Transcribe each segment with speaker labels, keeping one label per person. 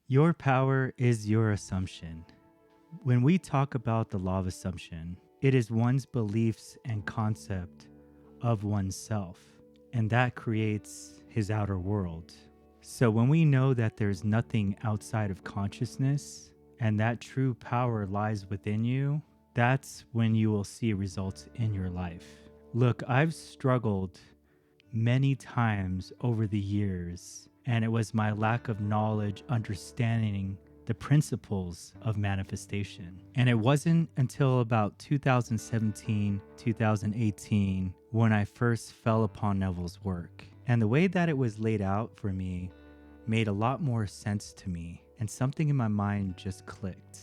Speaker 1: Your power is your assumption. When we talk about the law of assumption, it is one's beliefs and concept of oneself, and that creates his outer world. So when we know that there's nothing outside of consciousness and that true power lies within you, that's when you will see results in your life. Look, I've struggled many times over the years, and it was my lack of knowledge, understanding the principles of manifestation. And it wasn't until about 2017, 2018 when I first fell upon Neville's work. And the way that it was laid out for me made a lot more sense to me, and something in my mind just clicked.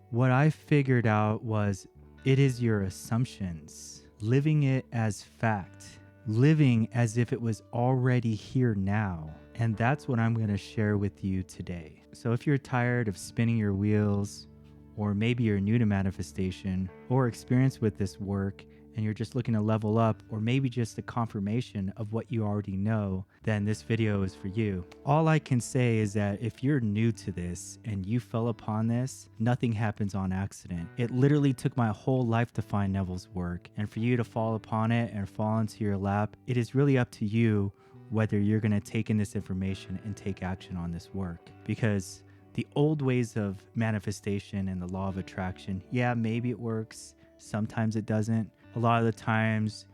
Speaker 1: What I figured out was it is your assumptions, living it as fact, living as if it was already here now. And that's what I'm going to share with you today. So if you're tired of spinning your wheels, or maybe you're new to manifestation or experienced with this work and you're just looking to level up, or maybe just a confirmation of what you already know, then this video is for you. All I can say is that if you're new to this and you fell upon this, nothing happens on accident. It literally took my whole life to find Neville's work, and for you to fall upon it and fall into your lap, it is really up to you whether you're going to take in this information and take action on this work. Because the old ways of manifestation and the law of attraction, yeah, maybe it works, sometimes it doesn't. A lot of the times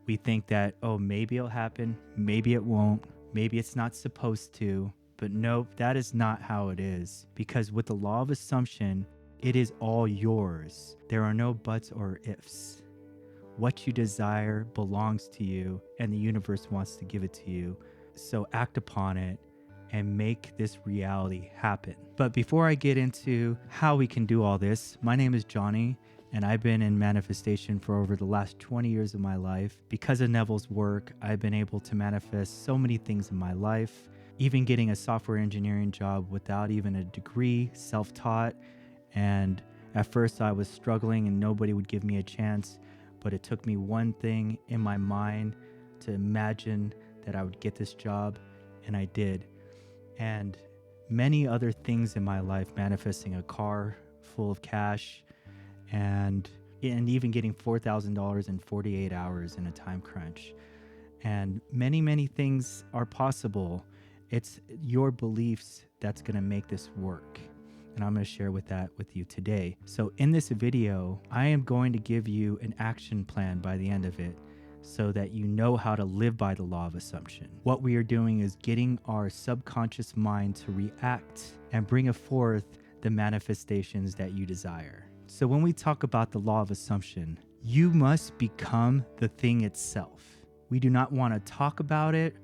Speaker 1: we think that, oh, maybe it'll happen, maybe it won't, maybe it's not supposed to. But nope, that is not how it is. Because with the law of assumption, it is all yours. There are no buts or ifs. What you desire belongs to you, and the universe wants to give it to you. So act upon it and make this reality happen. But before I get into how we can do all this, my name is Johnny, and I've been in manifestation for over the last 20 years of my life. Because of Neville's work, I've been able to manifest so many things in my life, even getting a software engineering job without even a degree, self-taught. And at first I was struggling and nobody would give me a chance, but it took me one thing in my mind to imagine that I would get this job, and I did. And many other things in my life, manifesting a car full of cash, and even getting $4,000 in 48 hours in a time crunch. And many things are possible. It's your beliefs that's going to make this work. And I'm going to share with you today. So in this video, I am going to give you an action plan by the end of it, so that you know how to live by the law of assumption. What we are doing is getting our subconscious mind to react and bring forth the manifestations that you desire. So when we talk about the law of assumption, you must become the thing itself. We do not want to talk about it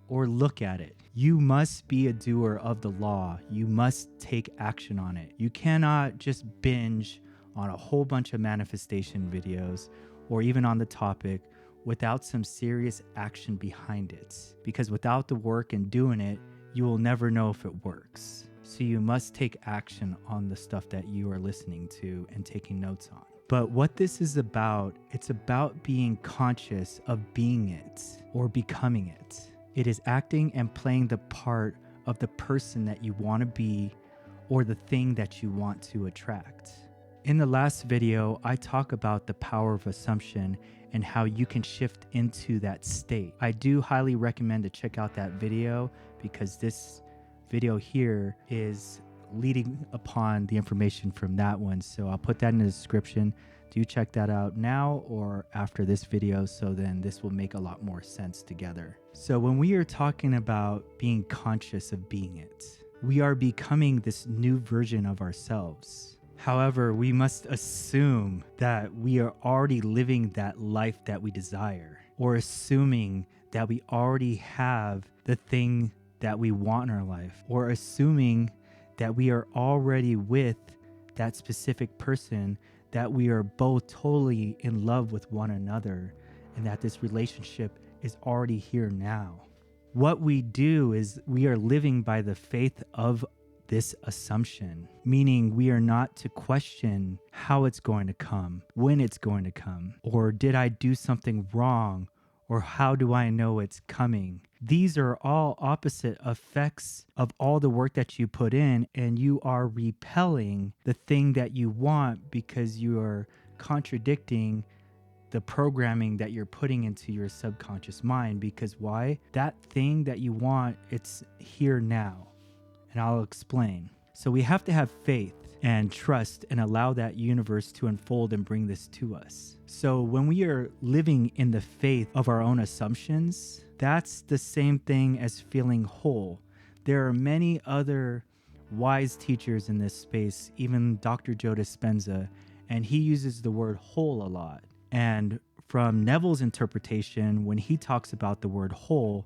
Speaker 1: or look at it. You must be a doer of the law. You must take action on it. You cannot just binge on a whole bunch of manifestation videos or even on the topic without some serious action behind it. Because without the work and doing it, you will never know if it works. So you must take action on the stuff that you are listening to and taking notes on. But what this is about, it's about being conscious of being it or becoming it. It is acting and playing the part of the person that you want to be or the thing that you want to attract. In the last video, I talk about the power of assumption and how you can shift into that state. I do highly recommend to check out that video, because this video here is leading upon the information from that one. So I'll put that in the description. Do check that out now or after this video, so then this will make a lot more sense together. So when we are talking about being conscious of being it, we are becoming this new version of ourselves. However, we must assume that we are already living that life that we desire, or assuming that we already have the thing that we want in our life, or assuming that we are already with that specific person, that we are both totally in love with one another, and that this relationship is already here now. What we do is we are living by the faith of this assumption, meaning we are not to question how it's going to come, when it's going to come, or did I do something wrong, Or how do I know it's coming? These are all opposite effects of all the work that you put in, and you are repelling the thing that you want because you are contradicting the programming that you're putting into your subconscious mind. Because why? That thing that you want, it's here now. And I'll explain. So we have to have faith and trust and allow that universe to unfold and bring this to us. So when we are living in the faith of our own assumptions, that's the same thing as feeling whole. There are many other wise teachers in this space, even Dr. Joe Dispenza, and he uses the word whole a lot. And from Neville's interpretation, when he talks about the word whole,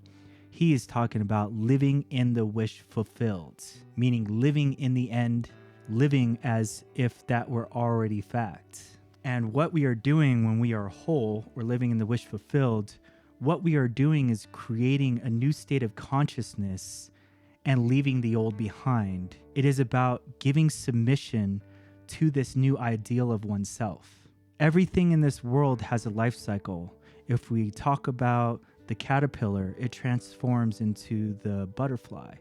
Speaker 1: he is talking about living in the wish fulfilled, meaning living in the end, living as if that were already fact. And what we are doing when we are whole or living in the wish fulfilled, what we are doing is creating a new state of consciousness and leaving the old behind. It is about giving submission to this new ideal of oneself. Everything in this world has a life cycle. If we talk about the caterpillar, it transforms into the butterfly.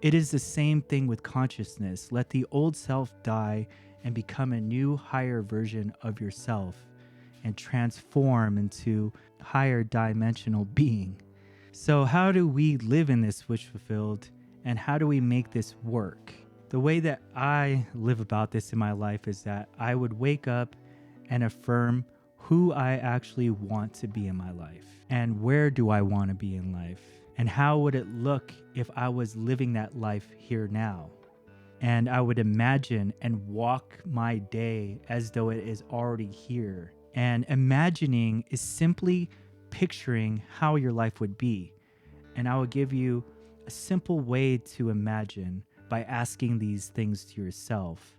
Speaker 1: It is the same thing with consciousness. Let the old self die and become a new, higher version of yourself and transform into higher dimensional being. So how do we live in this wish fulfilled, and how do we make this work? The way that I live about this in my life is that I would wake up and affirm who I actually want to be in my life and where do I want to be in life and how would it look if I was living that life here now. And I would imagine and walk my day as though it is already here. And imagining is simply picturing how your life would be. And I will give you a simple way to imagine by asking these things to yourself.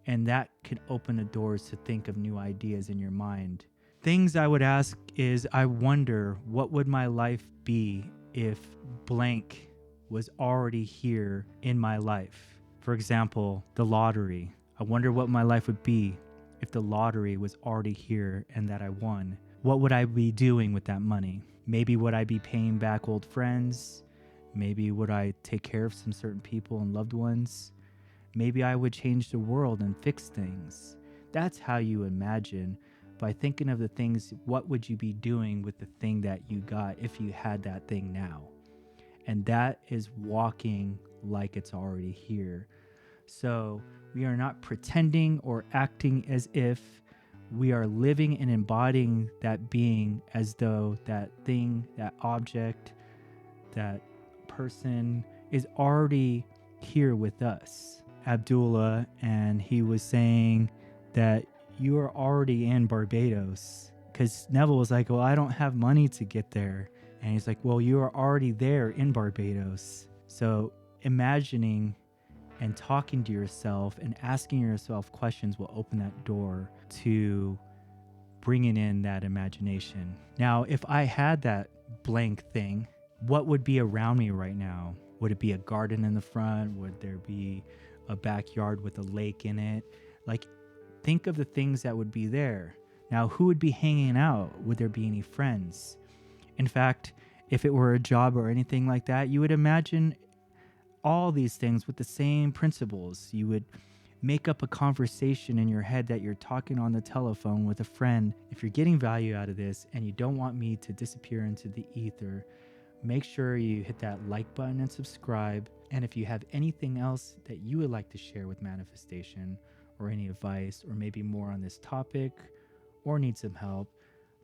Speaker 1: And that can open the doors to think of new ideas in your mind. Things I would ask is, I wonder what would my life be if blank was already here in my life. For example, the lottery. I wonder what my life would be if the lottery was already here and that I won. What would I be doing with that money? Maybe would I be paying back old friends? Maybe would I take care of some certain people and loved ones? Maybe I would change the world and fix things. That's how you imagine. By thinking of the things, what would you be doing with the thing that you got if you had that thing now? And that is walking like it's already here. So we are not pretending or acting as if. We are living and embodying that being as though that thing, that object, that person is already here with us. Abdullah, and he was saying that you are already in Barbados, because Neville was like, well, I don't have money to get there. And he's like, well, you are already there in Barbados. So imagining and talking to yourself and asking yourself questions will open that door to bringing in that imagination. Now, if I had that blank thing, what would be around me right now? Would it be a garden in the front? Would there be a backyard with a lake in it? Like, think of the things that would be there. Now, who would be hanging out? Would there be any friends? In fact, if it were a job or anything like that, you would imagine all these things with the same principles. You would make up a conversation in your head that you're talking on the telephone with a friend. If you're getting value out of this and you don't want me to disappear into the ether, make sure you hit that like button and subscribe. And if you have anything else that you would like to share with manifestation, or any advice, or maybe more on this topic, or need some help,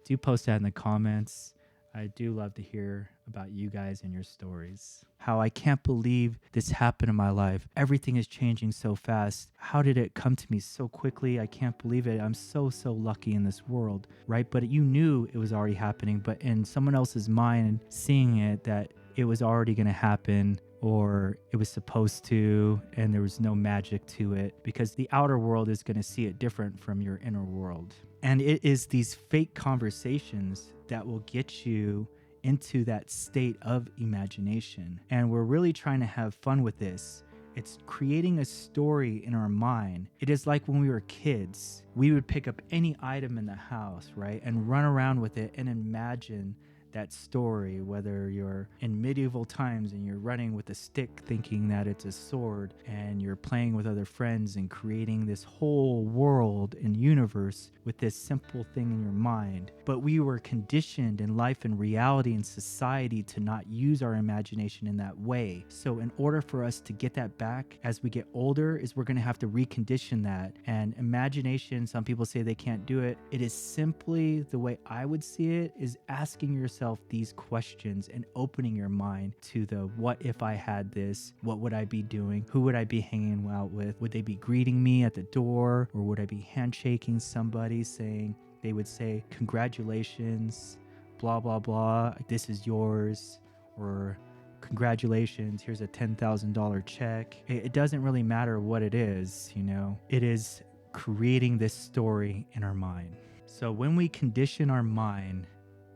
Speaker 1: do post that in the comments. I do love to hear about you guys and your stories. How I can't believe this happened in my life. Everything is changing so fast. How did it come to me so quickly? I can't believe it. I'm so lucky in this world, right? But you knew it was already happening, but in someone else's mind, seeing it, that it was already going to happen, or it was supposed to, and there was no magic to it, because the outer world is going to see it different from your inner world. And it is these fake conversations that will get you into that state of imagination. And we're really trying to have fun with this. It's creating a story in our mind. It is like when we were kids, we would pick up any item in the house, right? And run around with it and imagine that story, whether you're in medieval times and you're running with a stick thinking that it's a sword, and you're playing with other friends and creating this whole world and universe with this simple thing in your mind. But we were conditioned in life and reality and society to not use our imagination in that way. So in order for us to get that back as we get older, is we're going to have to recondition that. And imagination, some people say they can't do it. It is simply, the way I would see it, is asking yourself these questions and opening your mind to the what if I had this? What would I be doing? Who would I be hanging out with? Would they be greeting me at the door, or would I be handshaking somebody saying, they would say, congratulations, blah, blah, blah, this is yours, or congratulations, here's a $10,000 check. It doesn't really matter what it is, you know, it is creating this story in our mind. So when we condition our mind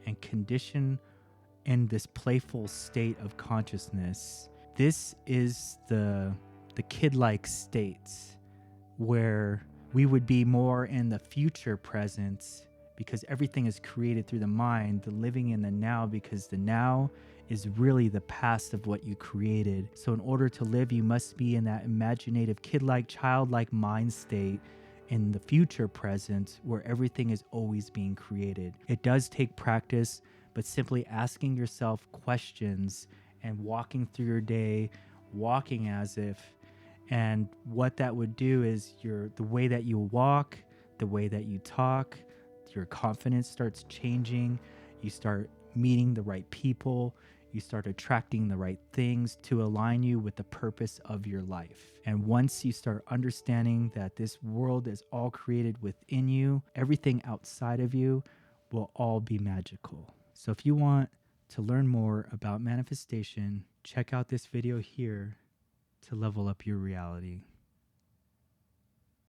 Speaker 1: and condition in this playful state of consciousness, this is the kid-like states where we would be more in the future presence, because everything is created through the mind, the living in the now, because the now is really the past of what you created. So in order to live, you must be in that imaginative, kid-like, childlike mind state in the future present, where everything is always being created. It does take practice, but simply asking yourself questions and walking through your day, walking as if, and what that would do is the way that you walk, the way that you talk, your confidence starts changing. You start meeting the right people. You start attracting the right things to align you with the purpose of your life. And once you start understanding that this world is all created within you, everything outside of you will all be magical. So if you want to learn more about manifestation, check out this video here to level up your reality.